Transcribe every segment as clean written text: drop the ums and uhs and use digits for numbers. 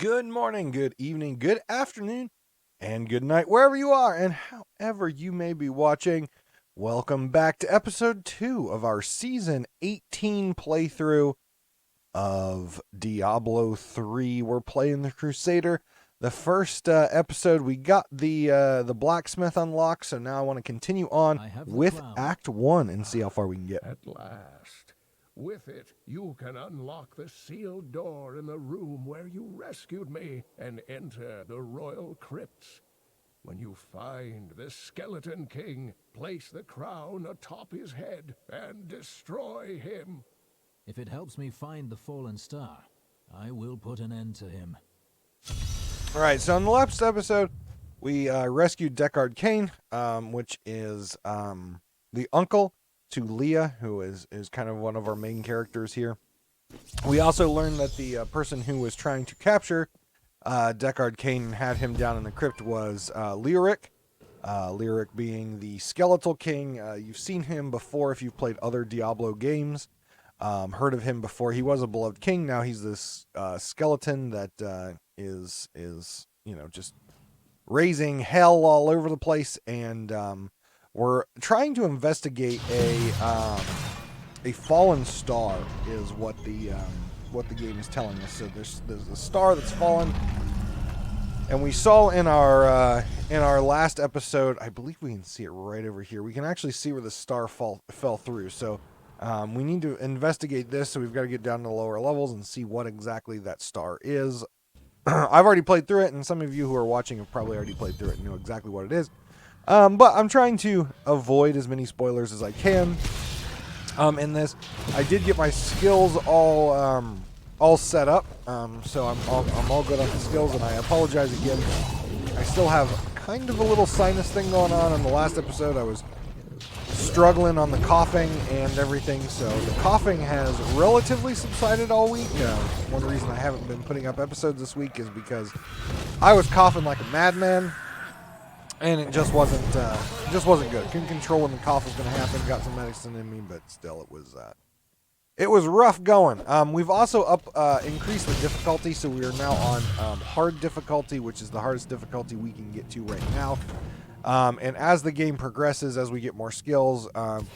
Good morning, good evening, good afternoon, and good night, wherever you are and however you may be watching. Welcome back to episode 2 of our season 18 playthrough of Diablo 3. We're playing the Crusader. The first episode, we got the blacksmith unlocked, so now I want to continue on with Act 1 and see how far we can get. At last. With it, you can unlock the sealed door in the room where you rescued me and enter the royal crypts. When you find the Skeleton King, place the crown atop his head and destroy him. If it helps me find the fallen star, I will put an end to him. Alright, so in the last episode, we rescued Deckard Cain, which is the uncle to Leah, who is kind of one of our main characters here. We also learned that the person who was trying to capture Deckard Cain and had him down in the crypt was Leoric. Leoric being the Skeletal King. You've seen him before if you've played other Diablo games. Heard of him before. He was a beloved king. Now he's this skeleton that is just raising hell all over the place, and we're trying to investigate a fallen star is what the game is telling us. So there's a star that's fallen, and we saw in our last episode, I believe we can see it right over here. We can actually see where the star fell through. So we need to investigate this. So we've got to get down to the lower levels and see what exactly that star is. I've already played through it, and some of you who are watching have probably already played through it and know exactly what it is. But I'm trying to avoid as many spoilers as I can in this. I did get my skills all set up, so I'm all good on the skills, and I apologize again. I still have kind of a little sinus thing going on. In the last episode, I was struggling on the coughing and everything, so the coughing has relatively subsided all week. One reason I haven't been putting up episodes this week is because I was coughing like a madman. And it just wasn't good. Couldn't control when the cough was going to happen. Got some medicine in me, but still, it was rough going. We've also increased the difficulty, so we are now on hard difficulty, which is the hardest difficulty we can get to right now. And as the game progresses, as we get more skills, and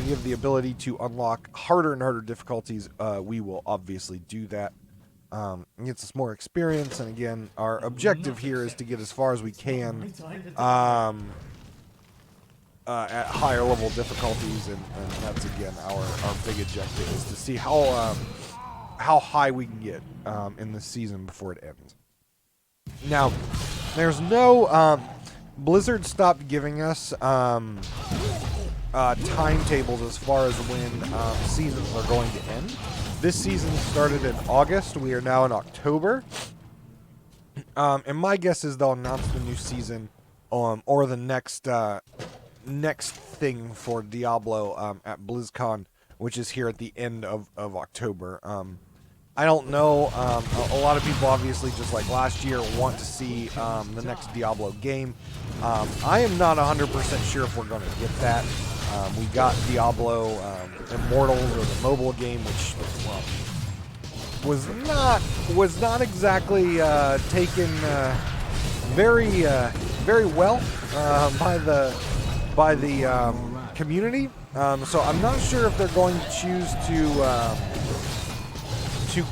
give the ability to unlock harder and harder difficulties, we will obviously do that. It gets us more experience, and again, our objective here is to get as far as we can at higher level difficulties, and that's again our big objective, is to see how high we can get in this season before it ends. Now, there's no Blizzard stopped giving us timetables as far as when seasons are going to end. This season started in August. We are now in October. And my guess is they'll announce the new season or the next thing for Diablo at BlizzCon, which is here at the end of October. I don't know. A lot of people, obviously, just like last year, want to see the next Diablo game. I am not 100% sure if we're going to get that. We got Diablo Immortals, or the mobile game, which was not exactly taken very well by the community. So I'm not sure if they're going to choose to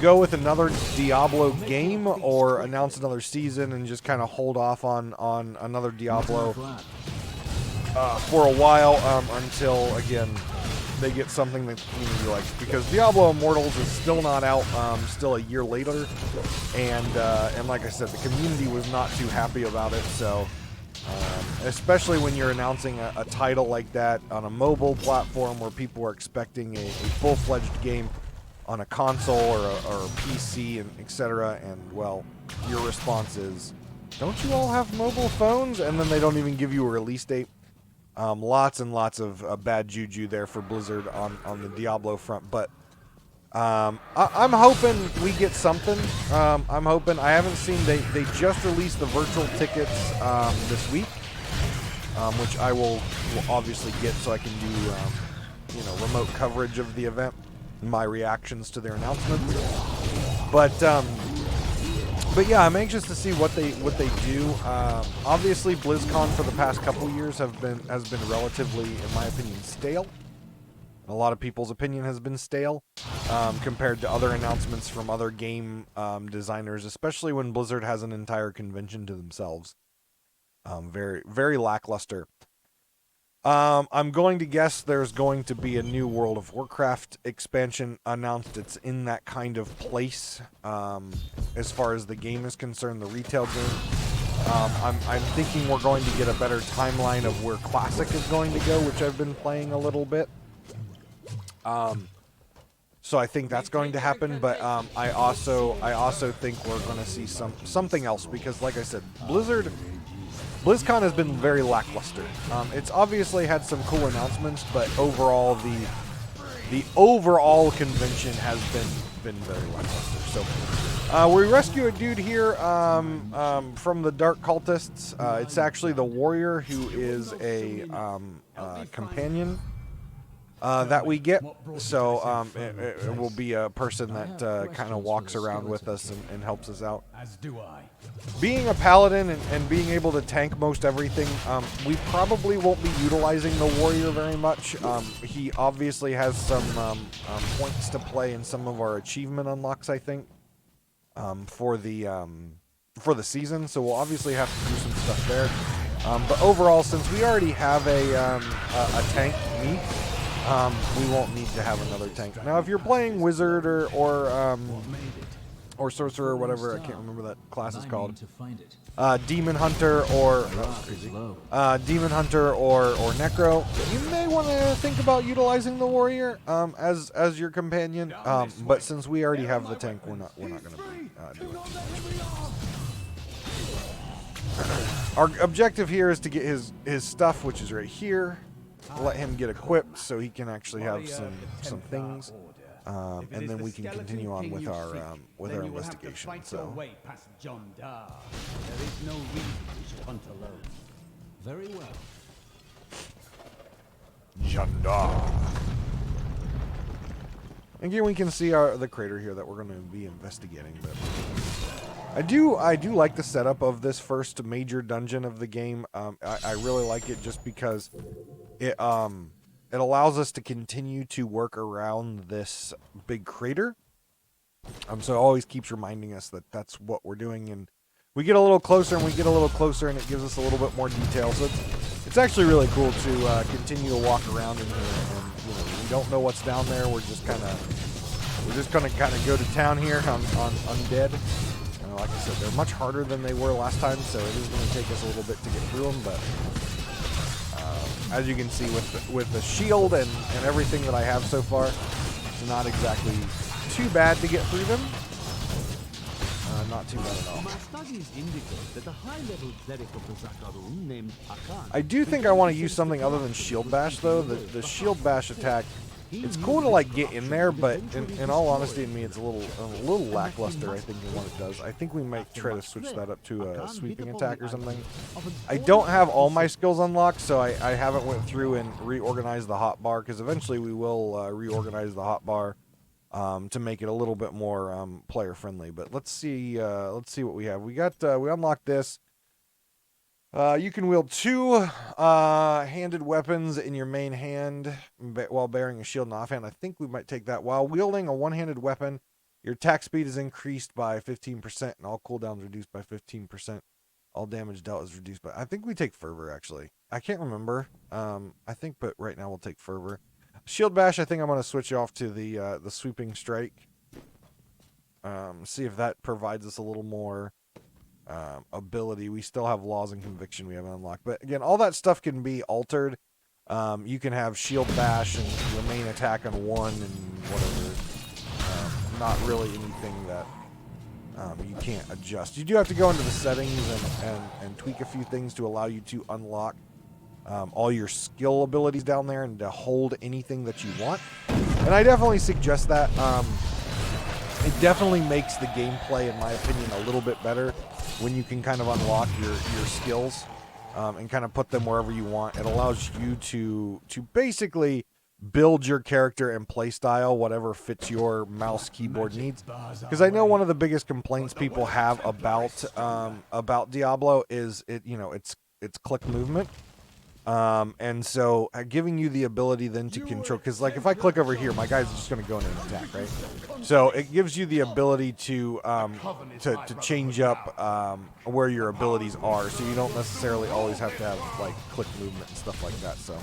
go with another Diablo game or announce another season and just kind of hold off on another Diablo for a while until, again, they get something that community likes. Because Diablo Immortals is still not out, still a year later, and like I said, the community was not too happy about it. So, especially when you're announcing a title like that on a mobile platform where people are expecting a full-fledged game on a console or a PC, and etc. And, well, your response is, don't you all have mobile phones? And then they don't even give you a release date. Lots and lots of bad juju there for Blizzard on the Diablo front. But I'm hoping we get something. I'm hoping. I haven't seen, they just released the virtual tickets this week, which I will obviously get so I can do remote coverage of the event, my reactions to their announcements. But But yeah, I'm anxious to see what they do. Obviously, BlizzCon for the past couple years has been relatively, in my opinion, stale. A lot of people's opinion has been stale compared to other announcements from other game designers, especially when Blizzard has an entire convention to themselves. Very, very lackluster. I'm going to guess there's going to be a new World of Warcraft expansion announced. It's in that kind of place as far as the game is concerned, the retail game. I'm thinking we're going to get a better timeline of where Classic is going to go, which I've been playing a little bit. So I think that's going to happen, but I also think we're going to see something else because, like I said, BlizzCon has been very lackluster. It's obviously had some cool announcements, but overall the overall convention has been very lackluster. So we rescue a dude here from the Dark Cultists. It's actually the warrior who is a companion that we get. So it will be a person that kind of walks around with us and helps us out. As do I. Being a paladin and being able to tank most everything, we probably won't be utilizing the warrior very much. He obviously has some points to play in some of our achievement unlocks, I think, for the season. So we'll obviously have to do some stuff there. But overall, since we already have a tank, me, we won't need to have another tank. Now, if you're playing wizard or sorcerer or whatever, I can't remember that class is called. Demon hunter or demon hunter or necro, you may want to think about utilizing the warrior as your companion. But since we already have the tank, we're not going to be doing too much. Our objective here is to get his stuff, which is right here. Let him get equipped so he can actually have some things. And then we can continue on with our investigation. So, Very well. Jandar. Again, we can see the crater here that we're going to be investigating. But I do like the setup of this first major dungeon of the game. I really like it just because it allows us to continue to work around this big crater. So it always keeps reminding us that that's what we're doing, and we get a little closer and we get a little closer, and it gives us a little bit more detail. So it's actually really cool to continue to walk around in here, and we don't know what's down there. We're just gonna kind of go to town here on undead. Like I said, they're much harder than they were last time, so it is going to take us a little bit to get through them, but as you can see with the shield and everything that I have so far, it's not exactly too bad to get through them. Not too bad at all. My studies indicate that the high-level cleric of the Zakarum named Akan. I do think I want to use something other than shield bash, though. The shield bash attack, it's cool to like get in there, but in all honesty, in me, it's a little lackluster. I think in what it does. I think we might try to switch that up to a sweeping attack or something. I don't have all my skills unlocked, so I haven't went through and reorganized the hotbar, because eventually we will reorganize the hotbar to make it a little bit more player friendly. But let's see what we have. We unlocked this. You can wield 2 handed weapons in your main hand while bearing a shield in offhand. I think we might take that. While wielding a one-handed weapon, your attack speed is increased by 15% and all cooldowns reduced by 15%. All damage dealt is reduced by... I think we take Fervor, actually. I can't remember. I think, but right now we'll take Fervor. Shield Bash, I think I'm going to switch off to the Sweeping Strike. See if that provides us a little more ability. We still have Laws and Conviction we haven't unlocked. But again, all that stuff can be altered. You can have Shield Bash and your main attack on 1 and whatever. Not really anything that you can't adjust. You do have to go into the settings and tweak a few things to allow you to unlock all your skill abilities down there and to hold anything that you want. And I definitely suggest that. It definitely makes the gameplay, in my opinion, a little bit better when you can kind of unlock your skills and kind of put them wherever you want. It allows you to basically build your character and playstyle whatever fits your mouse keyboard needs. Because I know one of the biggest complaints people have about Diablo is it's click movement. And so giving you the ability then to control, because like if I click over here, my guy's just going to go in and attack, right? So it gives you the ability to change up where your abilities are, so you don't necessarily always have to have like click movement and stuff like that. So,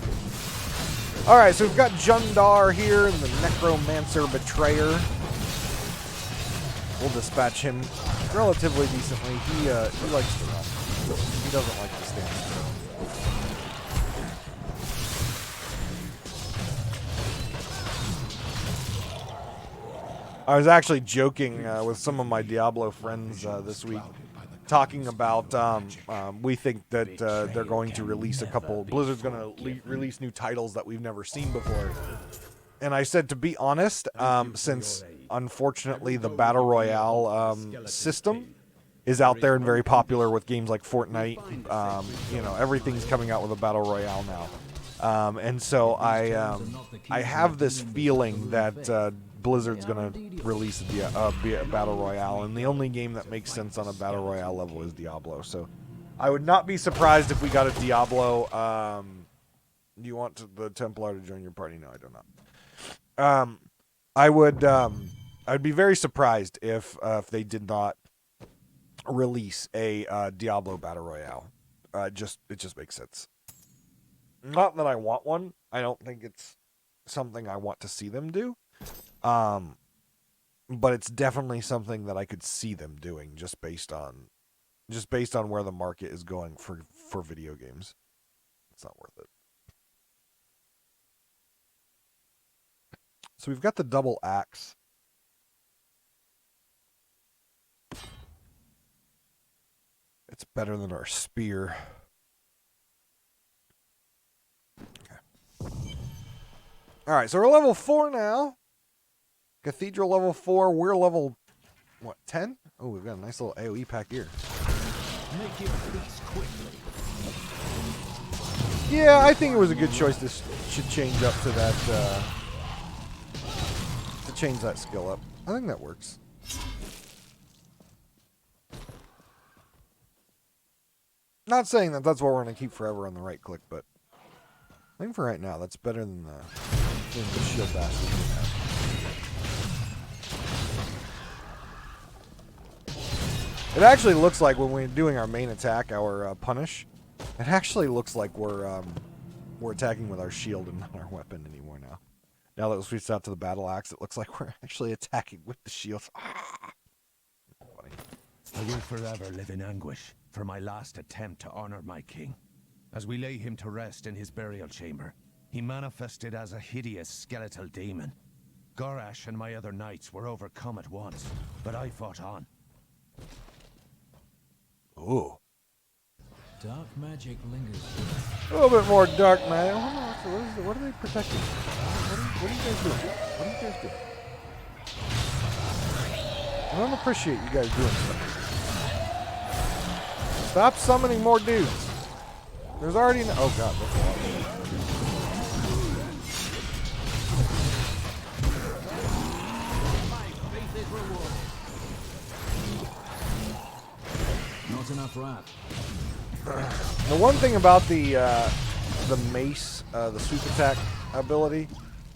all right, so we've got Jundar here, the Necromancer Betrayer. We'll dispatch him relatively decently. He likes to run. He doesn't like to stand still. I was actually joking with some of my Diablo friends this week, talking about we think that they're going to release Blizzard's going to release new titles that we've never seen before. And I said, to be honest, since unfortunately the Battle Royale system is out there and very popular with games like Fortnite, everything's coming out with a Battle Royale now. And so I have this feeling that Blizzard's going to release a Battle Royale, and the only game that makes sense on a Battle Royale level is Diablo. So I would not be surprised if we got a Diablo. Do you want the Templar to join your party? No, I do not. I'd be very surprised if they did not release a Diablo Battle Royale. It just makes sense. Not that I want one. I don't think it's something I want to see them do. But it's definitely something that I could see them doing just based on where the market is going for video games. It's not worth it. So we've got the double axe. It's better than our spear. Okay. All right, so we're level 4 now. Cathedral level 4. We're level, 10? Oh, we've got a nice little AoE pack here. Make your peace quickly. Yeah, I think it was a good choice to change up to that, to change that skill up. I think that works. Not saying that that's what we're going to keep forever on the right click, but I think for right now, that's better than the shield bash we have. It actually looks like when we're doing our main attack, our punish, it actually looks like we're attacking with our shield and not our weapon anymore now. Now that we switched out to the battle axe, it looks like we're actually attacking with the shield. Funny. I will forever live in anguish for my last attempt to honor my king. As we lay him to rest in his burial chamber, he manifested as a hideous skeletal demon. Gorash and my other knights were overcome at once, but I fought on. Ooh. Dark magic lingers. A little bit more dark magic. What are they protecting? What are you guys doing? What are you guys doing? I don't appreciate you guys doing stuff. Stop summoning more dudes. There's already oh god, that's a lot. Not enough wrath. The one thing about the mace, the sweep attack ability,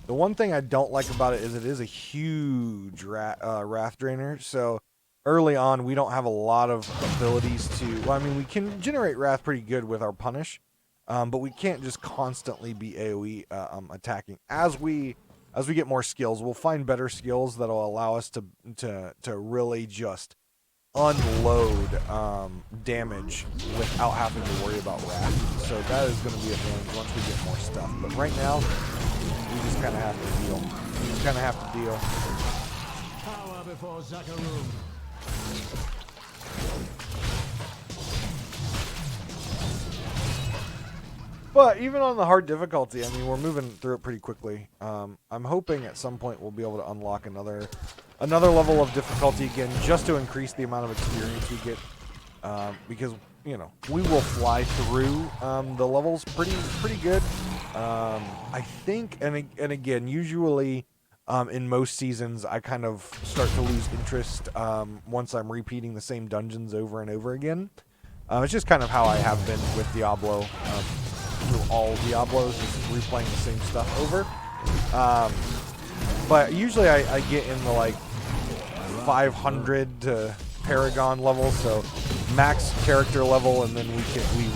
the one thing I don't like about it is a huge wrath drainer. So early on, we don't have a lot of abilities to. Well, I mean, we can generate wrath pretty good with our punish, but we can't just constantly be AOE attacking. As we get more skills, we'll find better skills that'll allow us to really just unload damage without having to worry about wrath. So that is going to be a advantage once we get more stuff. But right now, we just kind of have to deal. We just kind of have to deal. Power before Zakarum. But even on the hard difficulty, I mean, we're moving through it pretty quickly. I'm hoping at some point we'll be able to unlock another level of difficulty again, just to increase the amount of experience we get. Because we will fly through the levels pretty good. I think, and again, usually in most seasons, I kind of start to lose interest once I'm repeating the same dungeons over and over again. It's just kind of how I have been with Diablo, through all Diablos, just replaying the same stuff over. But usually I get in the like 500 to Paragon level, so max character level, and then we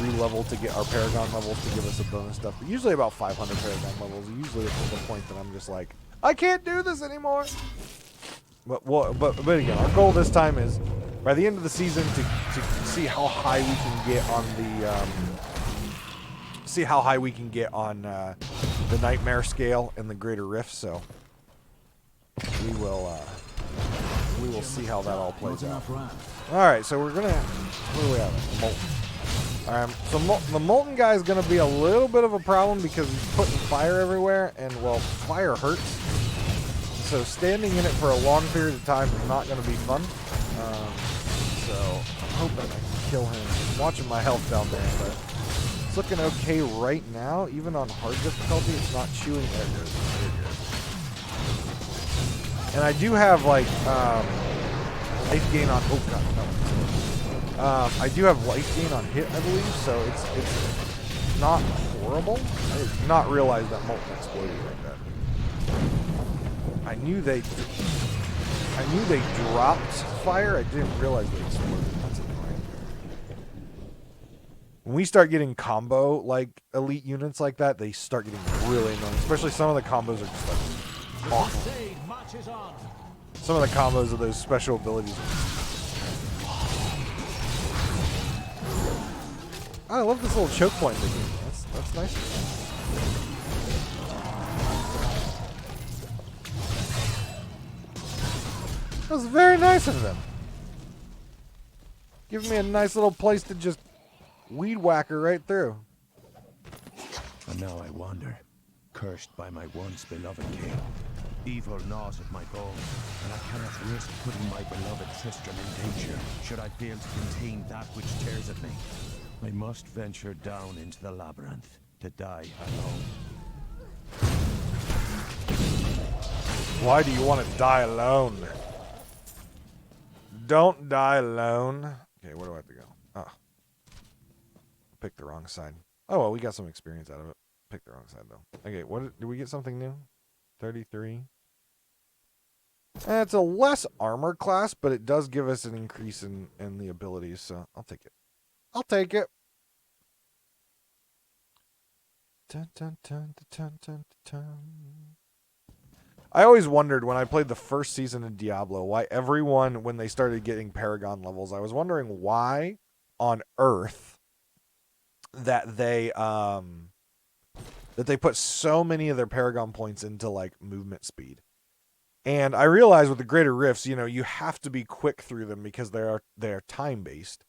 re-level to get our Paragon levels to give us a bonus stuff. But usually about 500 Paragon levels. Usually it's to the point that I'm just like, I can't do this anymore. But again, our goal this time is by the end of the season to see how high we can get on the Nightmare scale and the Greater Rift. So we will see how that all plays out. All right, so we're gonna, what do we have? Molten. All right, so the Molten guy is gonna be a little bit of a problem because he's putting fire everywhere, and well, fire hurts. So standing in it for a long period of time is not gonna be fun. So I'm hoping I can kill him. I'm watching my health down there, but it's looking okay right now. Even on hard difficulty, it's not chewing. There it goes. There it goes. And I do have like life gain on. Oh god, no. I do have life gain on hit, I believe. So it's not horrible. I did not realize that Molten exploded like that. I knew they dropped fire. I didn't realize they exploded. That's annoying. When we start getting combo like elite units like that, they start getting really annoying. Especially some of the combos are just like awful. Some of the combos of those special abilities. Oh, I love this little choke point thing. That's nice. That was very nice of them. Giving me a nice little place to just weed whack her right through. And now I wander, cursed by my once beloved king. Evil gnaws at my bones, and I cannot risk putting my beloved Tristram in danger should I fail to contain that which tears at me. I must venture down into the labyrinth to die alone. Why do you want to die alone? Don't die alone. Okay, where do I have to go? Oh. Picked the wrong side. Oh, well, we got some experience out of it. Picked the wrong side, though. Okay, did we get something new? 33. It's a less armor class, but it does give us an increase in the abilities, so I'll take it. I'll take it. Dun, dun, dun, dun, dun, dun. I always wondered when I played the first season of Diablo why everyone, when they started getting Paragon levels, I was wondering why on Earth that they put so many of their Paragon points into like movement speed. And I realized with the Greater Rifts, you have to be quick through them because they're time based.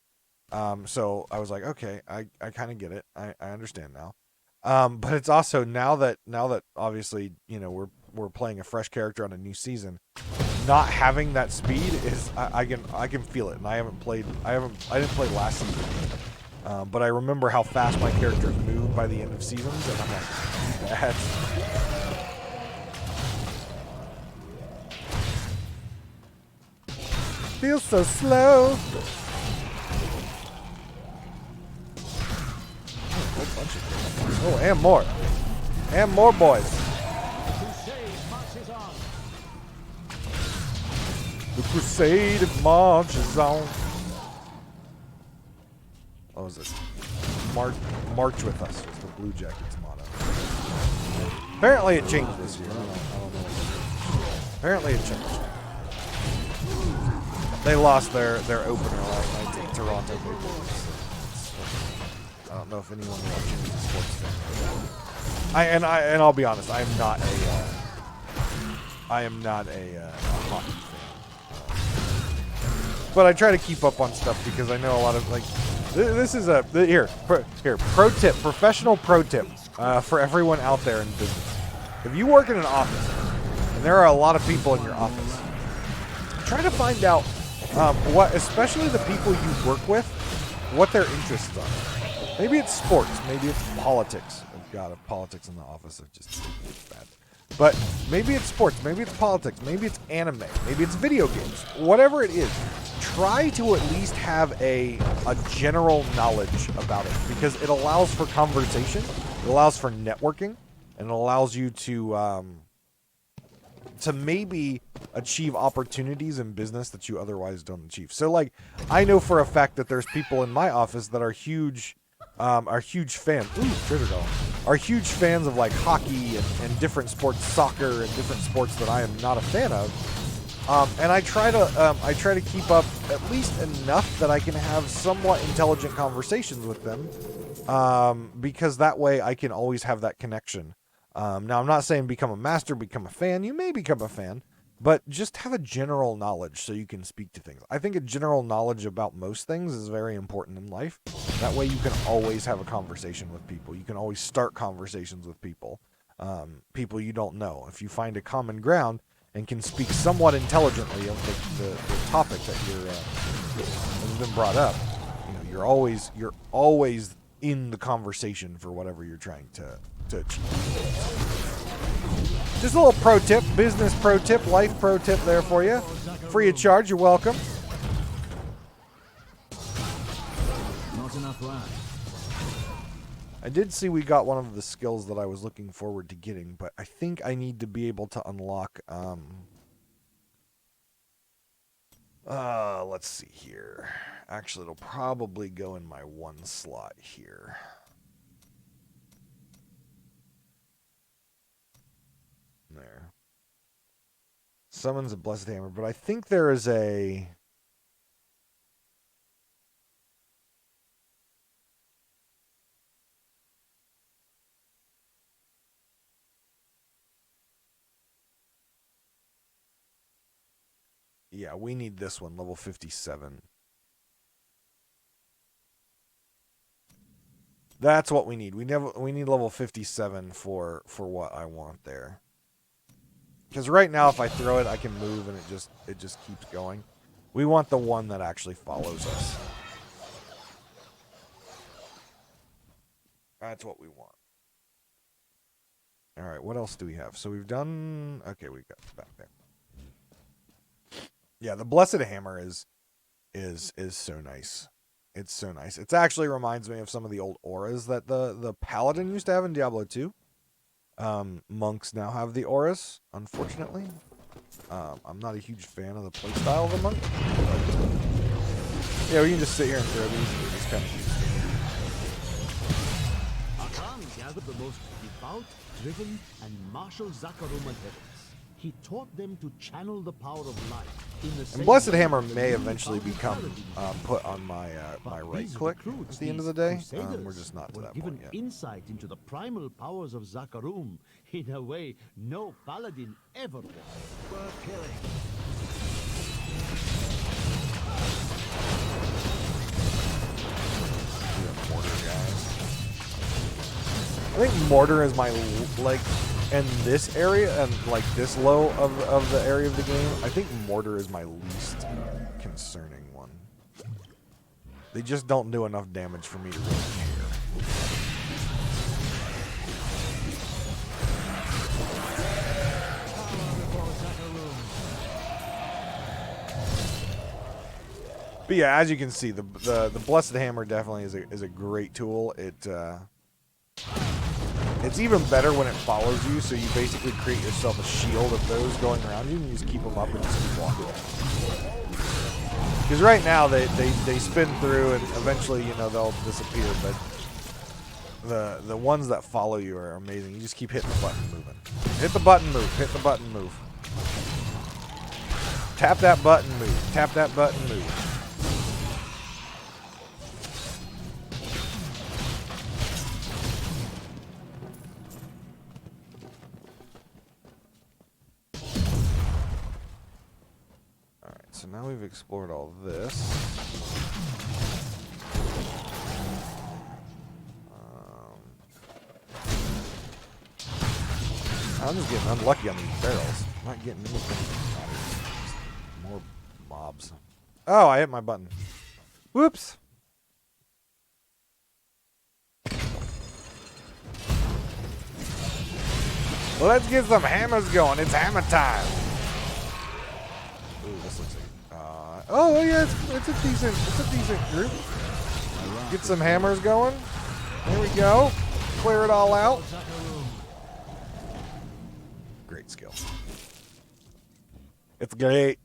So I was like, okay, I kind of get it. I understand now. But it's also now that obviously we're playing a fresh character on a new season, not having that speed is I can feel it. And I didn't play last season, but I remember how fast my characters moved by the end of seasons, and I'm like, that's. Feels so slow. Oh, and more. And more boys. The crusade marches on. What was it? March with us was the Blue Jackets motto. Apparently it changed this year. I don't know. Apparently it changed. They lost their opener last night to Toronto Maple Leafs. I don't know if anyone watching is a sports fan. I'll be honest, I am not a hockey fan. But I try to keep up on stuff because I know a lot of this is pro tip, professional pro tip for everyone out there in business. If you work in an office and there are a lot of people in your office, try to find out especially the people you work with, what their interests are. Maybe it's sports, maybe it's politics, God, if politics in the office are just bad. But maybe it's sports, maybe it's politics, maybe it's anime, maybe it's video games. Whatever it is, try to at least have a general knowledge about it, because it allows for conversation, it allows for networking, and it allows you to maybe achieve opportunities in business that you otherwise don't achieve. So, like, I know for a fact that there's people in my office that are huge fans. Ooh, Trader Doll. Are huge fans of like hockey and different sports, soccer and different sports that I am not a fan of. And I try to keep up at least enough that I can have somewhat intelligent conversations with them, because that way I can always have that connection. Now, I'm not saying become a master, become a fan. You may become a fan, but just have a general knowledge so you can speak to things. I think a general knowledge about most things is very important in life. That way you can always have a conversation with people. You can always start conversations with people, people you don't know. If you find a common ground and can speak somewhat intelligently of the topic that has been brought up, you're always in the conversation for whatever you're trying to achieve. Just a little pro tip, business pro tip, life pro tip there for you. Free of charge, you're welcome. Not enough land. I did see we got one of the skills that I was looking forward to getting, but I think I need to be able to unlock, let's see here. Actually, it'll probably go in my one slot here. There. Summons a Blessed Hammer, but I think there is a... Yeah, we need this one, level 57. That's what we need. We need level 57 for what I want there. Because right now, if I throw it, I can move, and it just keeps going. We want the one that actually follows us. That's what we want. All right, what else do we have? So we've done... Okay, we got back there. Yeah, the Blessed Hammer is so nice. It's so nice. It actually reminds me of some of the old auras that the Paladin used to have in Diablo 2. Monks now have the auras, unfortunately. I'm not a huge fan of the playstyle of the monk. But, yeah, we can just sit here and throw these, and we just kind of Akan gathered the most devout, driven, and martial Zakarum adherents. He taught them to channel the power of light. And Blessed Hammer may eventually become put on my my right click at the end of the day. We're just not to that point yet. Insight into the primal powers of Zakarum in a way no paladin ever was. Worth killing. Mortar guys. I think Mortar is my in this area and like this low of the area of the game. I think Mortar is my least concerning one. They just don't do enough damage for me to really care. But yeah, as you can see, the Blessed Hammer definitely is a great tool. It's even better when it follows you, so you basically create yourself a shield of those going around you, and you just keep them up and just keep walking. Because right now they spin through, and eventually they'll disappear. But the ones that follow you are amazing. You just keep hitting the button, moving. Hit the button, move. Hit the button, move. Tap that button, move. Tap that button, move. So now we've explored all this. I'm just getting unlucky on these barrels. I'm not getting anything. More mobs. Oh, I hit my button. Whoops. Let's get some hammers going. It's hammer time. Ooh, this looks like. Oh yeah, it's a decent group. Get some hammers going. There we go. Clear it all out. Great skill. It's great.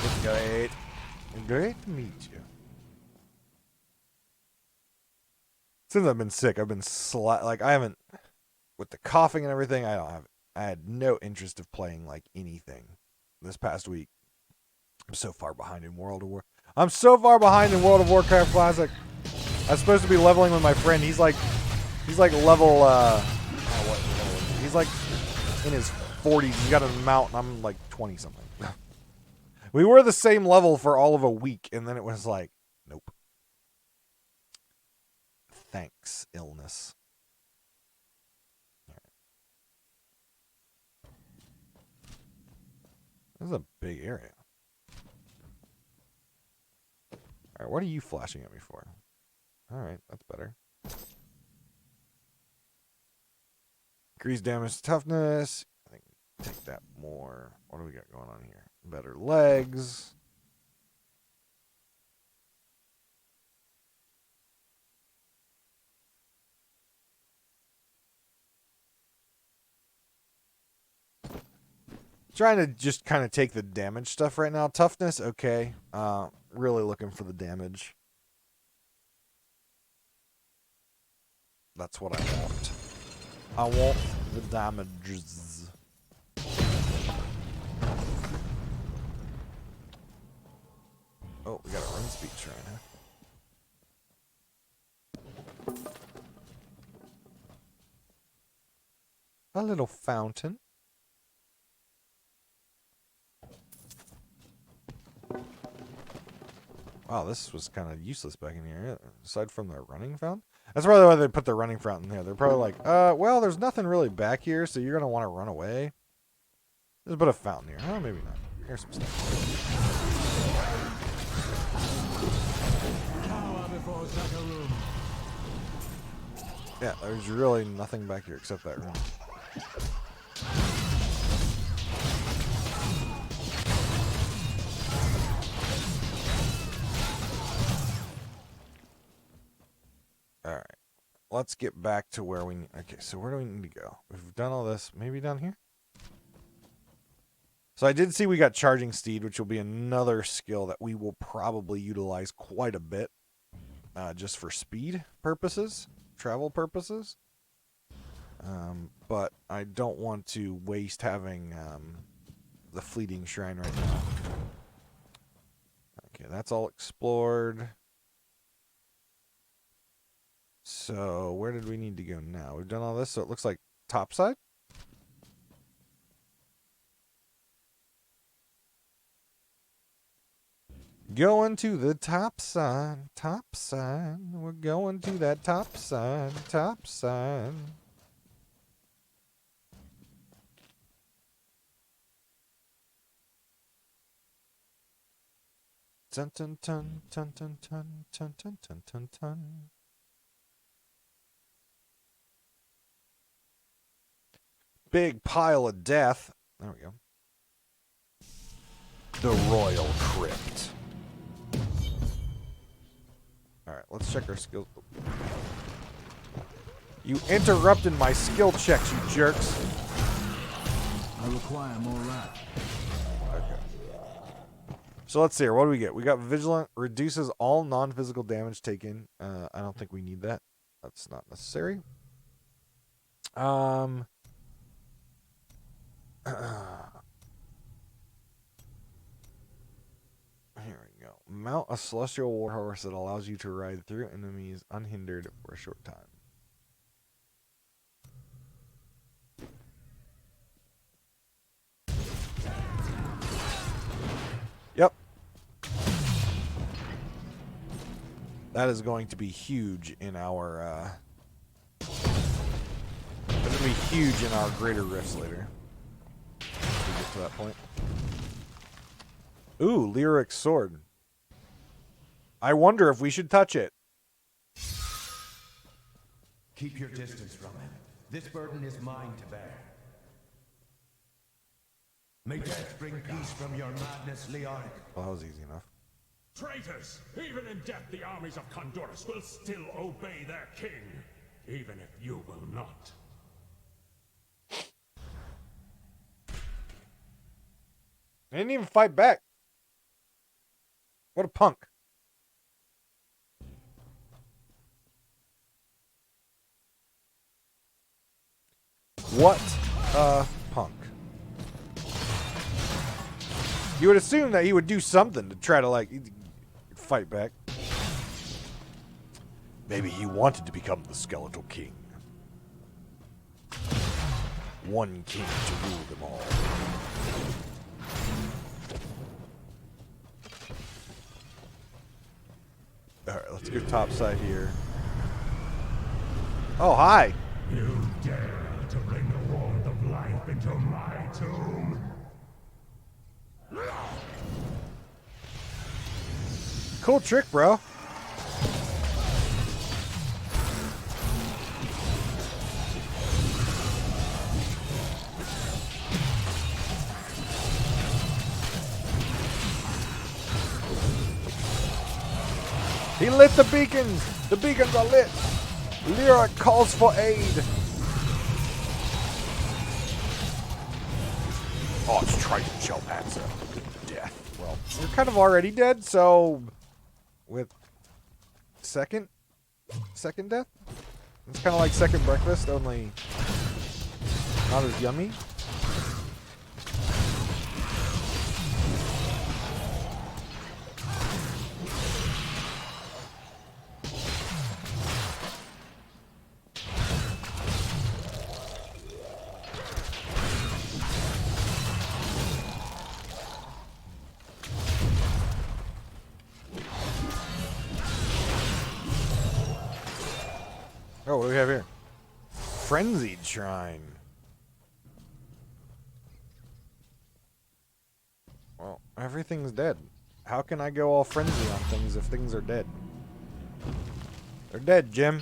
It's great. Great to meet you. Since I've been sick, I've been I haven't, with the coughing and everything, I had no interest of playing like anything this past week. I'm so far behind in World of Warcraft Classic. I was supposed to be leveling with my friend. He's like level he's like in his 40s. He's got a mount and I'm like 20 something. We were the same level for all of a week and then it was like, nope. Thanks, illness. This is a big area. Alright, what are you flashing at me for? Alright, that's better. Increase damage toughness. I think take that more. What do we got going on here? Better legs. Trying to just kind of take the damage stuff right now. Toughness, okay. Really looking for the damage. That's what I want. I want the damages. Oh, we got a run speed shrine, huh? A little fountain. Wow, this was kind of useless back in here, aside from the running fountain. That's probably why they put the running fountain there. They're probably like, well, there's nothing really back here, so you're going to want to run away. Let's put a fountain here. Oh, maybe not. Here's some stuff. Yeah, there's really nothing back here except that room. Alright. Let's get back to where we need. Okay, so where do we need to go? We've done all this. Maybe down here? So I did see we got Charging Steed, which will be another skill that we will probably utilize quite a bit. Just for speed purposes. Travel purposes. But I don't want to waste having the Fleeting Shrine right now. Okay, that's all explored. So, where did we need to go now? We've done all this, so it looks like topside? Going to the top side, top side. We're going to that top side, top side. Dun dun dun dun dun dun dun dun dun dun dun. Big pile of death. There we go. The Royal Crypt. Alright, let's check our skills. You interrupted my skill checks, you jerks. I require more rat. Okay. So let's see here. What do we get? We got Vigilant. Reduces all non-physical damage taken. I don't think we need that. That's not necessary. Here we go. Mount a celestial warhorse that allows you to ride through enemies unhindered for a short time. Yep. That is going to be huge in our that's going to be huge in our greater rifts later. We get to that point. Ooh, lyric sword. I wonder if we should touch it. Keep your distance from him. This burden is mine to bear. May death bring peace from your madness, Leonic. Well, that was easy enough. Traitors! Even in death, the armies of Condorus will still obey their king, even if you will not. They didn't even fight back. What a punk. What a punk. You would assume that he would do something to try to, like, fight back. Maybe he wanted to become the Skeletal King. One king to rule them all. Alright, let's go topside here. Oh, hi! You dare to bring the warmth of life into my tomb? Cool trick, bro. He lit the beacons! The beacons are lit! Lyra calls for aid! Oh, it's Triton Shellpanzer. Death. Well, you're kind of already dead, so... With... Second death? It's kind of like second breakfast, only... Not as yummy. Oh, what do we have here? Frenzied Shrine. Well, everything's dead. How can I go all frenzy on things if things are dead? They're dead, Jim.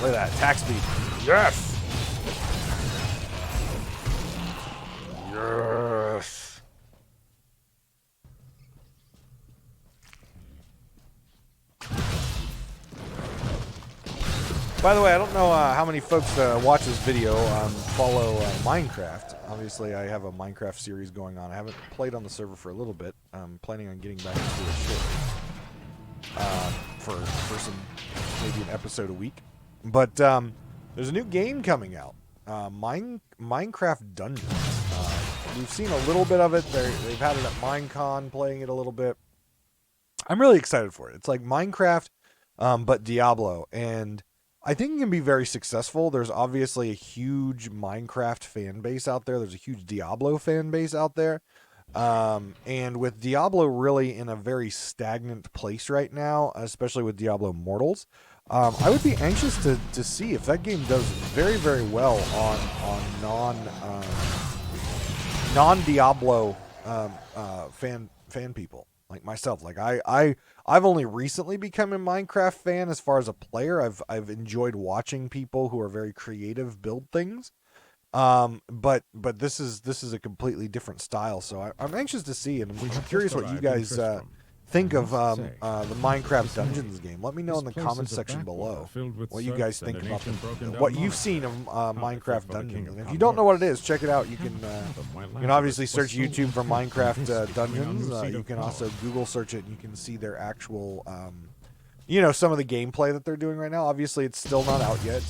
Look at that, attack speed. Yes! Yes! By the way, I don't know how many folks watch this video follow Minecraft. Obviously, I have a Minecraft series going on. I haven't played on the server for a little bit. I'm planning on getting back into it for some, maybe an episode a week. But there's a new game coming out, Minecraft Dungeons. We've seen a little bit of it. They've had it at Minecon, playing it a little bit. I'm really excited for it. It's like Minecraft, but Diablo, and I think it can be very successful. There's obviously a huge Minecraft fan base out there. There's a huge Diablo fan base out there. And with Diablo really in a very stagnant place right now, especially with Diablo Immortals, I would be anxious to see if that game does very, very well on non-Diablo fan people. Like myself, like I've only recently become a Minecraft fan as far as a player. I've enjoyed watching people who are very creative build things, but this is a completely different style. So I'm anxious to see, and I'm curious what you guys think of the Minecraft Dungeons game. Let me know in the comments section below what you guys think about what you've seen of Minecraft Dungeons. And if you don't know what it is, check it out. You can obviously search YouTube for Minecraft Dungeons. You can also Google search it, and you can see their actual, some of the gameplay that they're doing right now. Obviously, it's still not out yet.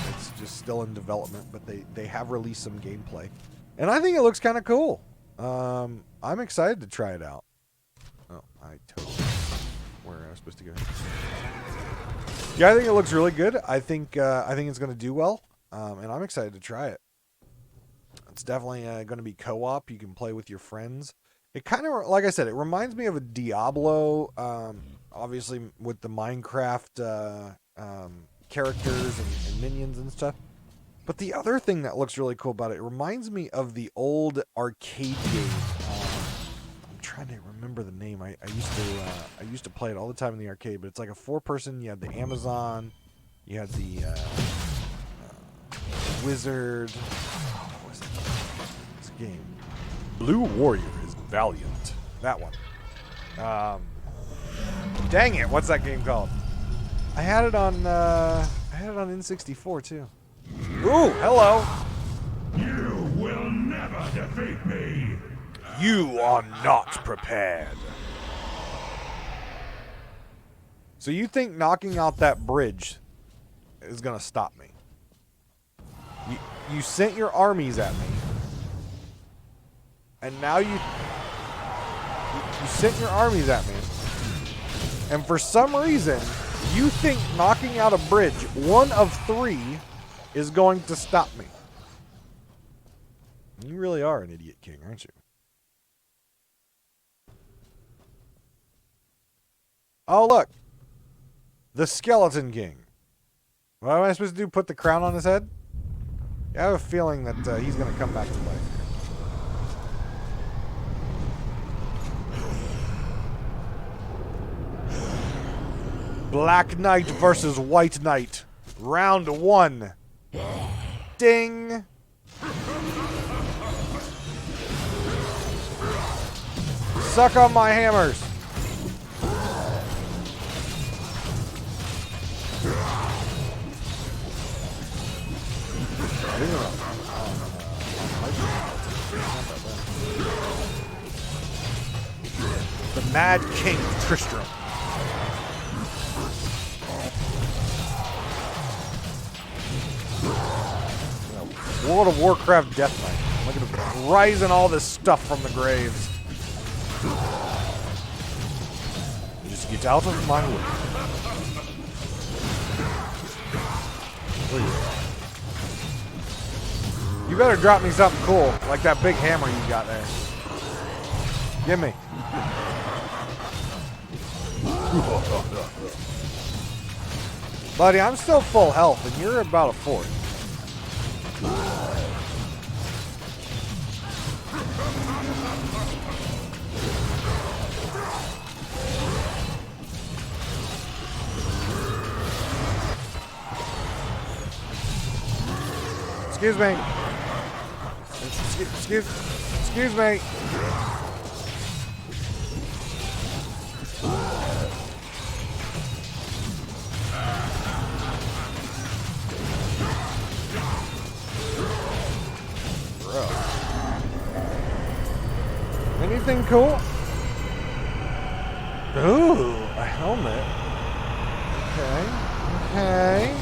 It's just still in development, but they have released some gameplay, and I think it looks kind of cool. I'm excited to try it out. Oh, I totally... Where am I supposed to go? Yeah, I think it looks really good. I think it's going to do well, and I'm excited to try it. It's definitely going to be co-op. You can play with your friends. It kind of, like I said, it reminds me of a Diablo. Obviously, with the Minecraft characters and minions and stuff. But the other thing that looks really cool about it, it reminds me of the old arcade game. I'm trying to remember the name. I used to play it all the time in the arcade, but it's like a 4-person. You had the Amazon, you had the wizard. What was it? This game. Blue Warrior is Valiant. That one. Dang it! What's that game called? I had it on N64 too. Ooh, hello. You will never defeat me. You are not prepared. So you think knocking out that bridge is gonna stop me? You sent your armies at me, and now you sent your armies at me, and for some reason you think knocking out a bridge, one of 3, is going to stop me. You really are an idiot king, aren't you? Oh, look. The Skeleton King. What am I supposed to do? Put the crown on his head? I have a feeling that he's going to come back to life. Black Knight versus White Knight. Round 1. Ding. Suck on my hammers. The Mad King Tristram. World of Warcraft Death Knight. Look at him rising all this stuff from the graves. Just get out of my way. You better drop me something cool, like that big hammer you got there. Give me. Buddy, I'm still full health, and you're about a 4th. Excuse me. Excuse me. Bro. Anything cool? Ooh, a helmet. Okay.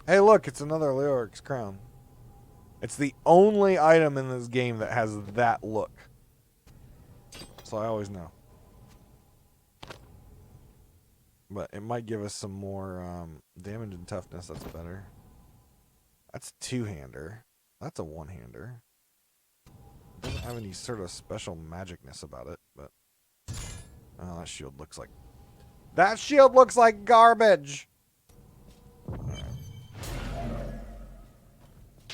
Hey, look, it's another Leoric's crown. It's the only item in this game that has that look. So I always know. But it might give us some more damage and toughness. That's better. That's a 2-hander. That's a 1-hander. Doesn't have any sort of special magicness about it, but oh, that shield looks like garbage. Alright.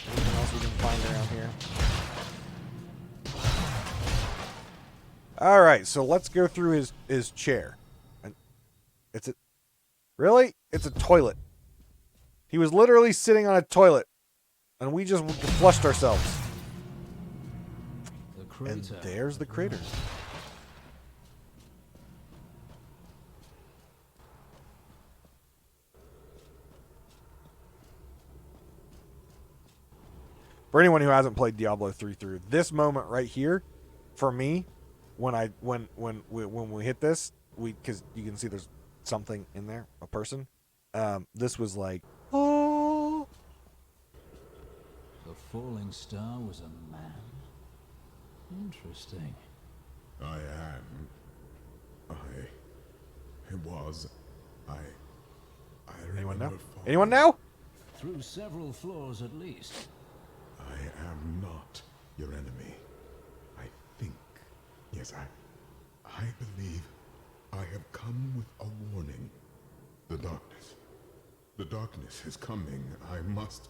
Anything else we can find around here? Alright, so let's go through his chair. And really? It's a toilet. He was literally sitting on a toilet. And we just flushed ourselves. And there's the crater. For anyone who hasn't played Diablo 3 through, this moment right here, for me, when we hit this, because you can see there's something in there, a person. This was like, oh. The falling star was a man. Interesting. I Anyone know? remember falling. Anyone know? Through several floors at least. I am not your enemy. I think. Yes, I believe I have come with a warning. The darkness. The darkness is coming. I must...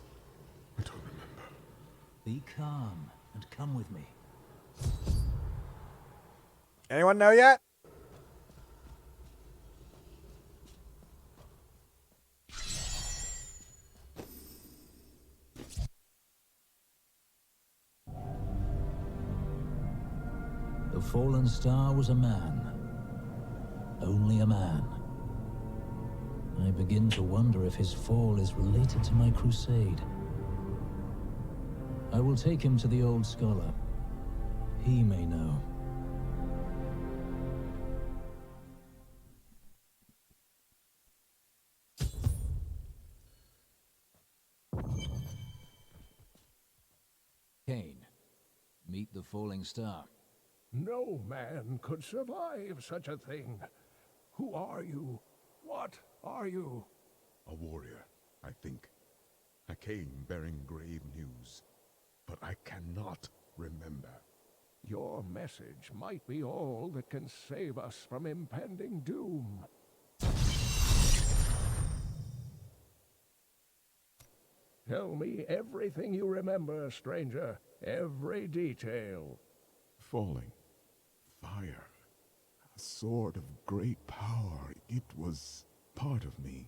I don't remember. Be calm and come with me. Anyone know yet? The fallen star was a man. Only a man. I begin to wonder if his fall is related to my crusade. I will take him to the old scholar. He may know. Cain, meet the falling star. No man could survive such a thing. Who are you? What are you? A warrior, I think. I came bearing grave news, but I cannot remember. Your message might be all that can save us from impending doom. Tell me everything you remember, stranger. Every detail. Falling. Fire. A sword of great power. It was part of me,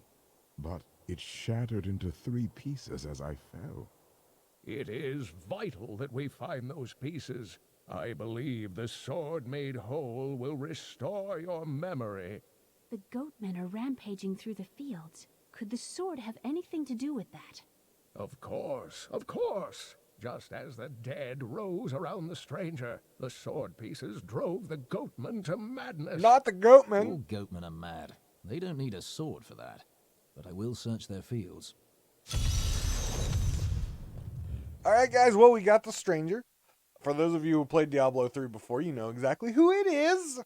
but it shattered into 3 pieces as I fell. It is vital that we find those pieces. I believe the sword made whole will restore your memory. The goatmen are rampaging through the fields. Could the sword have anything to do with that? Of course, of course. Just as the dead rose around the stranger, the sword pieces drove the goatmen to madness. Not the goatman. All goatmen are mad. They don't need a sword for that. But I will search their fields. Alright, guys. Well, we got the stranger. For those of you who played Diablo 3 before, you know exactly who it is.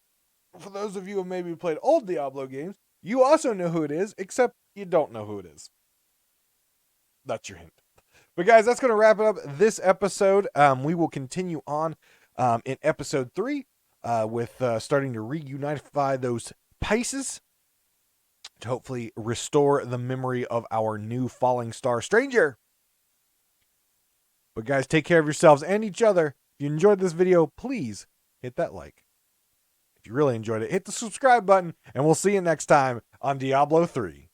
For those of you who maybe played old Diablo games, you also know who it is, except you don't know who it is. That's your hint. But guys, that's going to wrap it up this episode. We will continue on in episode 3 with starting to reunify those pieces to hopefully restore the memory of our new falling star stranger. But guys, take care of yourselves and each other. If you enjoyed this video, please hit that like. If you really enjoyed it, hit the subscribe button, and we'll see you next time on Diablo 3.